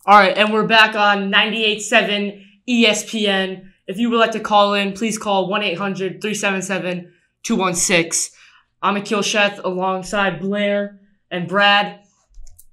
All right, and we're back on 98.7 ESPN. If you would like to call in, please call 1-800-377-216. I'm Akil Sheth alongside Blair and Brad.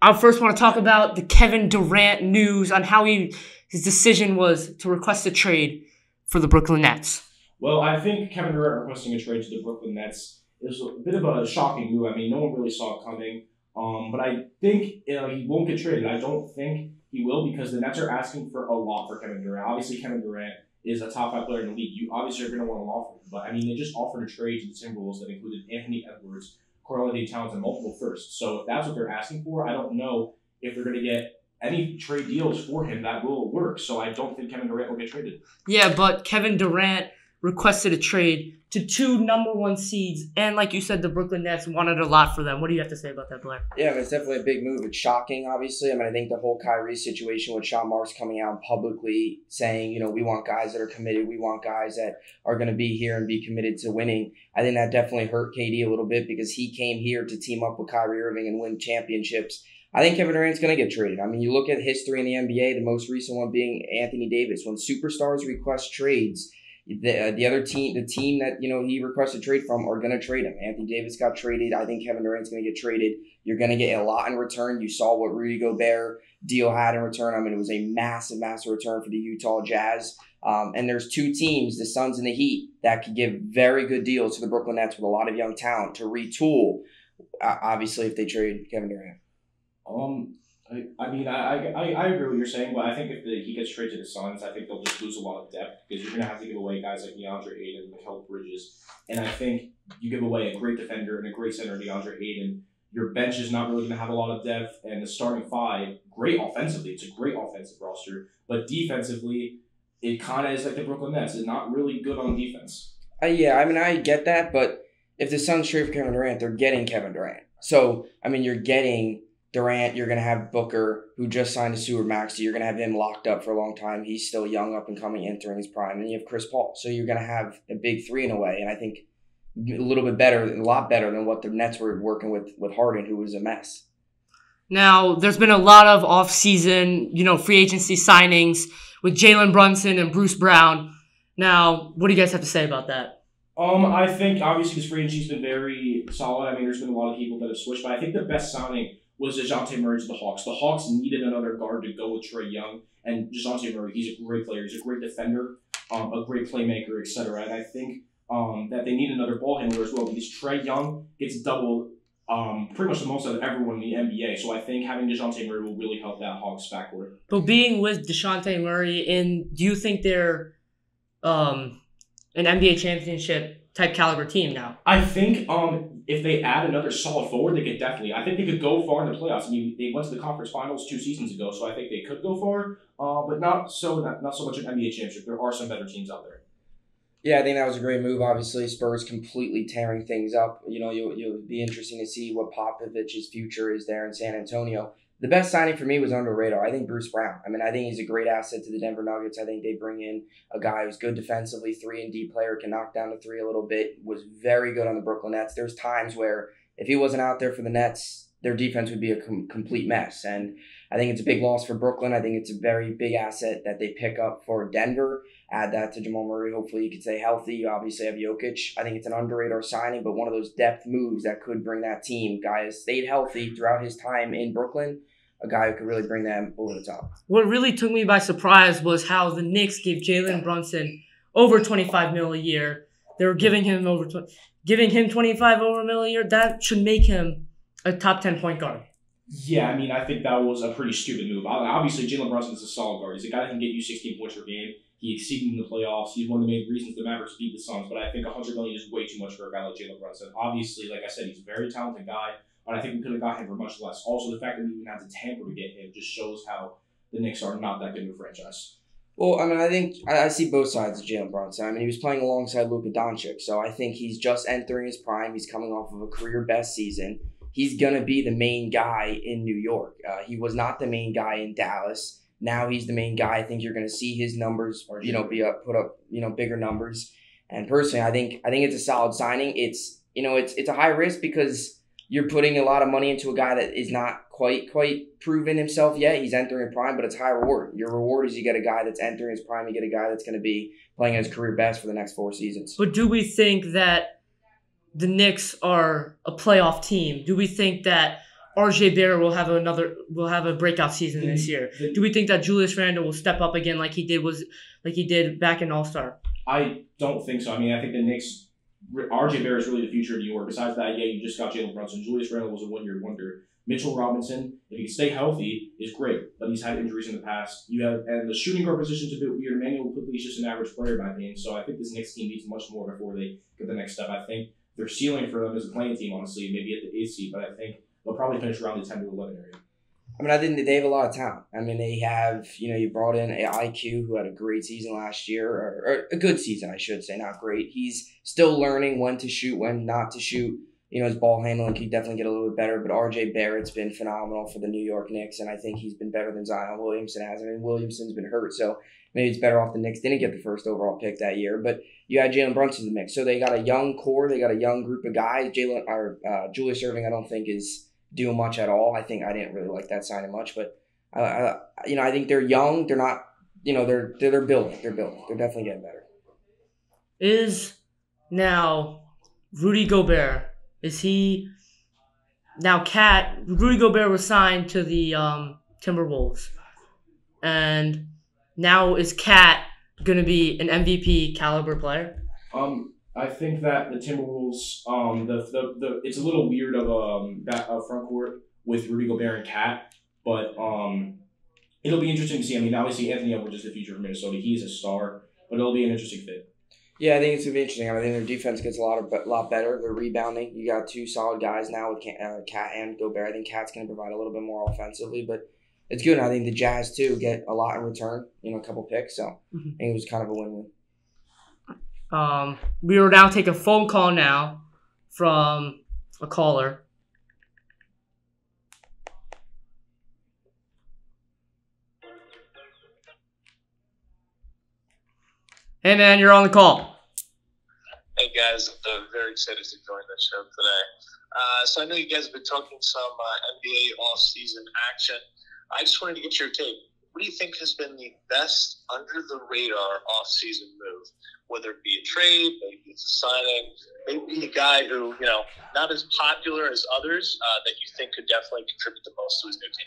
I first want to talk about the Kevin Durant news on how his decision was to request a trade for the Brooklyn Nets. Well, I think Kevin Durant requesting a trade to the Brooklyn Nets is a bit of a shocking move. I mean, no one really saw it coming. But I think he won't get traded. I don't think he will because the Nets are asking for a lot for Kevin Durant. Obviously, Kevin Durant is a top 5 player in the league. You obviously are going to want to offer him. But, I mean, they just offered a trade to the Timberwolves that included Anthony Edwards, Karl-Anthony Towns, and multiple firsts. So if that's what they're asking for, I don't know if they're going to get any trade deals for him that will work. So I don't think Kevin Durant will get traded. Yeah, but Kevin Durant requested a trade to 2 number 1 seeds. And like you said, the Brooklyn Nets wanted a lot for them. What do you have to say about that, Blair? Yeah, it's definitely a big move. It's shocking, obviously. I think the whole Kyrie situation with Sean Marks coming out publicly saying, we want guys that are committed. We want guys that are going to be here and be committed to winning. I think that definitely hurt KD a little bit because he came here to team up with Kyrie Irving and win championships. I think Kevin Durant's going to get traded. You look at history in the NBA, the most recent one being Anthony Davis. When superstars request trades, the other team, the team that he requested trade from, are going to trade him. Anthony Davis got traded. I think Kevin Durant's going to get traded. You're going to get a lot in return. You saw what Rudy Gobert deal had in return. It was a massive, massive return for the Utah Jazz. And there's 2 teams, the Suns and the Heat, that could give very good deals to the Brooklyn Nets with a lot of young talent to retool. Obviously, if they trade Kevin Durant. I agree with what you're saying, but I think if he gets traded to the Suns, I think they'll just lose a lot of depth because you're going to have to give away guys like DeAndre Ayton and Mikal Bridges. And I think you give away a great defender and a great center, DeAndre Ayton. Your bench is not really going to have a lot of depth, and the starting 5, great offensively. It's a great offensive roster, but defensively, it kind of is like the Brooklyn Nets. It's not really good on defense. I get that, but if the Suns trade for Kevin Durant, they're getting Kevin Durant. So, you're getting Durant, you're going to have Booker, who just signed a Supermax. You're going to have him locked up for a long time. He's still young, up and coming, entering his prime. And you have Chris Paul. So you're going to have a big 3 in a way. And I think a lot better than what the Nets were working with Harden, who was a mess. Now, there's been a lot of off-season, free agency signings with Jalen Brunson and Bruce Brown. Now, what do you guys have to say about that? I think, obviously, this free agency's been very solid. There's been a lot of people that have switched. But I think the best signing was DeJounte Murray to the Hawks. The Hawks needed another guard to go with Trae Young. And DeJounte Murray, he's a great player. He's a great defender, a great playmaker, etc. And I think that they need another ball handler as well because Trae Young gets doubled pretty much the most out of everyone in the NBA. So I think having DeJounte Murray will really help that Hawks backcourt. But being with DeJounte Murray, do you think they're an NBA championship type caliber team now? I think if they add another solid forward, they could definitely. I think they could go far in the playoffs. They went to the conference finals 2 seasons ago, so I think they could go far. But not so much an NBA championship. There are some better teams out there. Yeah, I think that was a great move. Obviously, Spurs completely tearing things up. You'll be interesting to see what Popovich's future is there in San Antonio. The best signing for me was under the radar. I think Bruce Brown. I think he's a great asset to the Denver Nuggets. I think they bring in a guy who's good defensively, 3-and-D player, can knock down the 3 a little bit, was very good on the Brooklyn Nets. There's times where if he wasn't out there for the Nets, their defense would be a complete mess. And I think it's a big loss for Brooklyn. I think it's a very big asset that they pick up for Denver. Add that to Jamal Murray. Hopefully he can stay healthy. You obviously have Jokic. I think it's an underrated signing, but one of those depth moves that could bring that team. Guy has stayed healthy throughout his time in Brooklyn. A guy who could really bring them over the top. What really took me by surprise was how the Knicks gave Jalen Brunson over $25 million a year. They were giving him $25 over $1 million a year. That should make him a top 10 point guard. Yeah, I think that was a pretty stupid move. Obviously, Jalen Brunson is a solid guard. He's a guy that can get you 16 points per game. He exceeded in the playoffs. He's one of the main reasons the Mavericks beat the Suns. But I think $100 million is way too much for a guy like Jalen Brunson. Obviously, like I said, he's a very talented guy. But I think we could have got him for much less. Also, the fact that we even had to tamper to get him just shows how the Knicks are not that good of a franchise. Well, I think I see both sides of Jalen Brunson. He was playing alongside Luka Doncic, so I think he's just entering his prime. He's coming off of a career best season. He's going to be the main guy in New York. He was not the main guy in Dallas. Now he's the main guy. I think you're going to see his numbers, put up bigger numbers. And personally, I think it's a solid signing. It's a high risk because you're putting a lot of money into a guy that is not quite proven himself yet. He's entering a prime, but it's high reward. Your reward is you get a guy that's entering his prime. You get a guy that's going to be playing his career best for the next 4 seasons. But do we think that the Knicks are a playoff team? Do we think that RJ Barrett will have a breakout season this year? Do we think that Julius Randle will step up again like he did back in All-Star? I don't think so. I mean, I think the Knicks. RJ Barrett is really the future of New York. Besides that, yeah, you just got Jalen Brunson. Julius Randle was a one-year wonder. Mitchell Robinson, if he can stay healthy, is great, but he's had injuries in the past. And the shooting guard position's a bit weird. Emmanuel Quickly is just an average player, in my opinion. So I think this Knicks team needs much more before they get the next step. I think their ceiling for them is a playing team, honestly, maybe at the 8th seed, but I think they'll probably finish around the 10 to 11 area. I mean, I think they have a lot of talent. I mean, they have, you brought in a IQ who had a great season last year, or a good season, I should say, not great. He's still learning when to shoot, when not to shoot. His ball handling could definitely get a little bit better, but RJ Barrett's been phenomenal for the New York Knicks, and I think he's been better than Zion Williamson has. I mean, Williamson's been hurt, so maybe it's better off the Knicks didn't get the first overall pick that year, but you had Jalen Brunson in the mix. So they got a young core, they got a young group of guys. Julius Erving, I don't think is doing much at all. I didn't really like that signing much, but I think they're young. They're not, they're building. They're building. They're definitely getting better. Is now Rudy Gobert? Is he now? Rudy Gobert was signed to the Timberwolves, and now is Cat going to be an MVP caliber player? I think that the Timberwolves, it's a little weird of a front court with Rudy Gobert and Cat, but it'll be interesting to see. I mean, obviously Anthony Edwards is the future of Minnesota. He's a star, but it'll be an interesting fit. Yeah, I think it's gonna be interesting. I think their defense gets a lot better. They're rebounding. You got 2 solid guys now with Cat and Gobert. I think Cat's gonna provide a little bit more offensively, but it's good. I think the Jazz too get a lot in return. A couple picks, so I think it was kind of a win-win. We will now take a phone call now from a caller. Hey man, you're on the call. Hey guys, I'm very excited to join the show today. So I know you guys have been talking some NBA off-season action. I just wanted to get your take. What do you think has been the best under-the-radar off-season move? Whether it be a trade, maybe it's a signing, maybe a guy who, not as popular as others that you think could definitely contribute the most to his new team.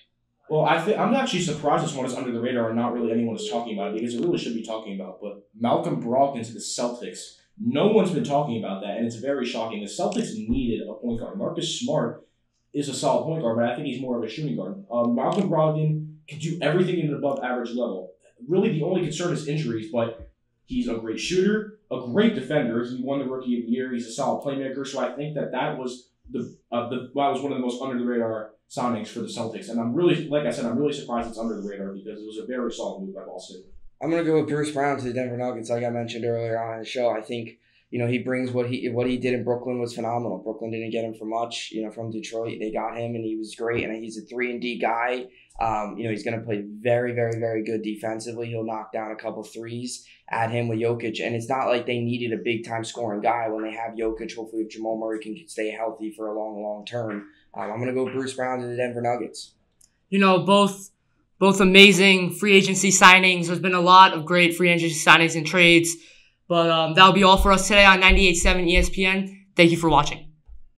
Well, I'm actually surprised this one is under the radar and not really anyone is talking about it because it really should be talking about. But Malcolm Brogdon to the Celtics, no one's been talking about that, and it's very shocking. The Celtics needed a point guard. Marcus Smart is a solid point guard, but I think he's more of a shooting guard. Malcolm Brogdon can do everything at an above average level. Really, the only concern is injuries, but he's a great shooter, a great defender. He won the Rookie of the Year. He's a solid playmaker. So I think that was one of the most under the radar signings for the Celtics. And I'm really surprised it's under the radar because it was a very solid move by Boston. I'm gonna go with Bruce Brown to the Denver Nuggets, like I mentioned earlier on in the show. I think he brings what he did in Brooklyn was phenomenal. Brooklyn didn't get him for much. From Detroit, they got him and he was great. And he's a 3-and-D guy. He's going to play very, very, very good defensively. He'll knock down a couple threes, add him with Jokic. And it's not like they needed a big-time scoring guy when they have Jokic. Hopefully, if Jamal Murray can stay healthy for a long, long term. I'm going to go Bruce Brown to the Denver Nuggets. Both amazing free agency signings. There's been a lot of great free agency signings and trades. But that'll be all for us today on 98.7 ESPN. Thank you for watching.